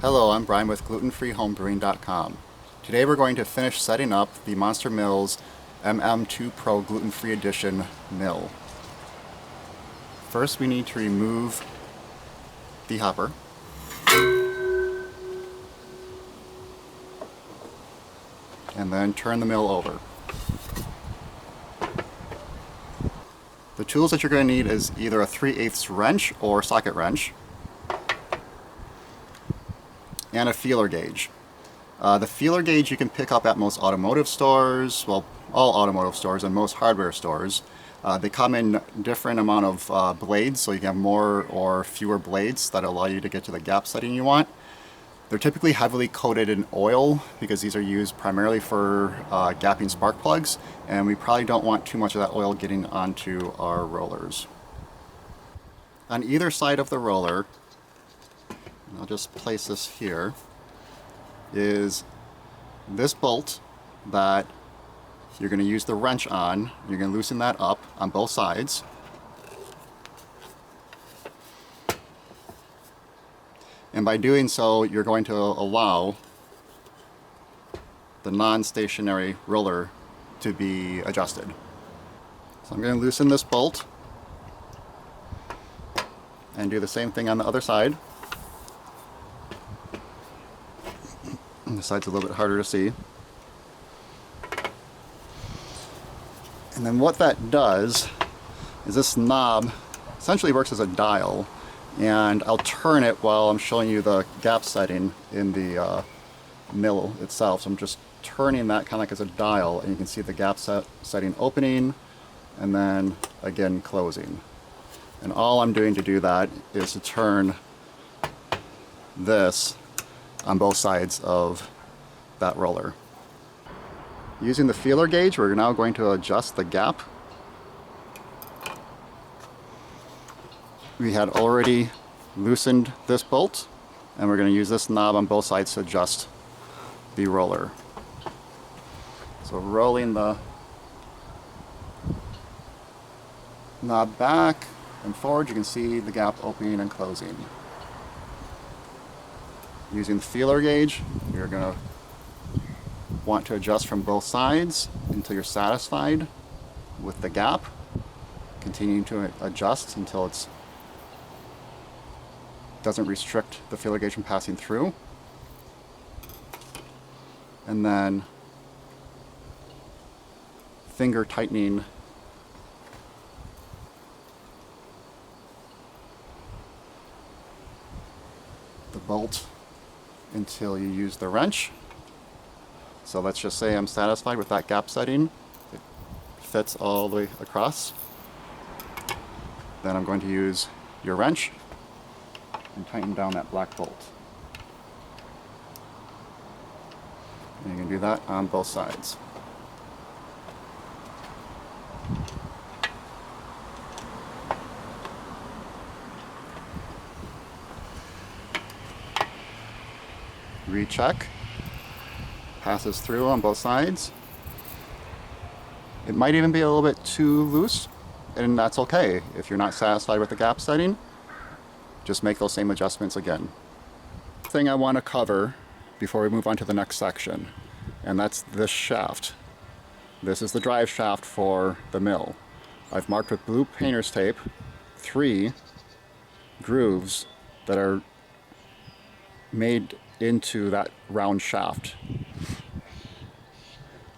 Hello, I'm Brian with glutenfreehomebrewing.com. Today we're going to finish setting up the Monster Mill's MM-2Pro gluten-free edition mill. First we need to remove the hopper. And then turn the mill over. The tools that you're going to need is either a 3/8 wrench or socket wrench, and a feeler gauge. The feeler gauge you can pick up at most automotive stores, well, all automotive stores and most hardware stores. They come in different amount of blades, so you can have more or fewer blades that allow you to get to the gap setting you want. They're typically heavily coated in oil because these are used primarily for gapping spark plugs, and we probably don't want too much of that oil getting onto our rollers. On either side of the roller, and I'll just place this here, is this bolt that you're going to use the wrench on. You're going to loosen that up on both sides. And by doing so, you're going to allow the non-stationary roller to be adjusted. So I'm going to loosen this bolt and do the same thing on the other side. This side's a little bit harder to see. And then what that does is this knob essentially works as a dial, and I'll turn it while I'm showing you the gap setting in the mill itself. So I'm just turning that kind of like as a dial, and you can see the gap setting opening and then again closing. And all I'm doing to do that is to turn this on both sides of that roller. Using the feeler gauge, we're now going to adjust the gap. We had already loosened this bolt, and we're going to use this knob on both sides to adjust the roller. So rolling the knob back and forward, you can see the gap opening and closing. Using the feeler gauge, you're going to want to adjust from both sides until you're satisfied with the gap. Continuing to adjust until it doesn't restrict the feeler gauge from passing through. And then finger tightening the bolt until you use the wrench. So let's just say I'm satisfied with that gap setting. It fits all the way across. Then I'm going to use your wrench and tighten down that black bolt. And you can do that on both sides. Recheck. Passes through on both sides. It might even be a little bit too loose, and that's okay. If you're not satisfied with the gap setting, just make those same adjustments again. Thing I want to cover before we move on to the next section, and that's this shaft. This is the drive shaft for the mill. I've marked with blue painter's tape 3 grooves that are made into that round shaft.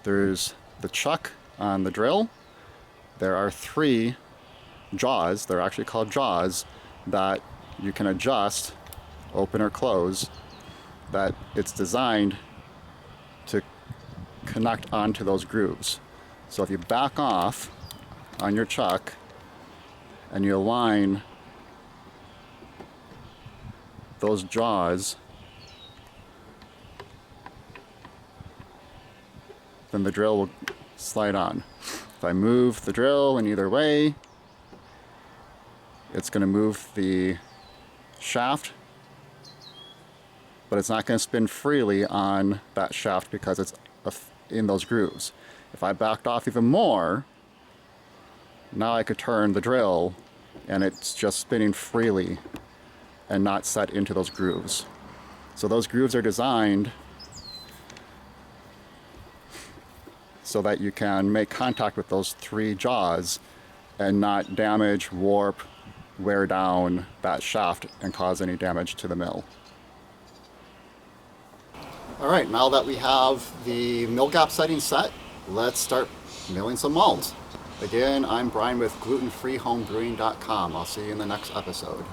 There's the chuck on the drill. There are 3 jaws, they're actually called jaws, that you can adjust, open or close, that it's designed to connect onto those grooves. So if you back off on your chuck and you align those jaws, then the drill will slide on. If I move the drill in either way, it's going to move the shaft, but it's not going to spin freely on that shaft because it's in those grooves. If I backed off even more, now I could turn the drill and it's just spinning freely and not set into those grooves. So those grooves are designed so that you can make contact with those 3 jaws and not damage, warp, wear down that shaft and cause any damage to the mill. All right, now that we have the mill gap setting set, let's start milling some malt. Again, I'm Brian with glutenfreehomebrewing.com. I'll see you in the next episode.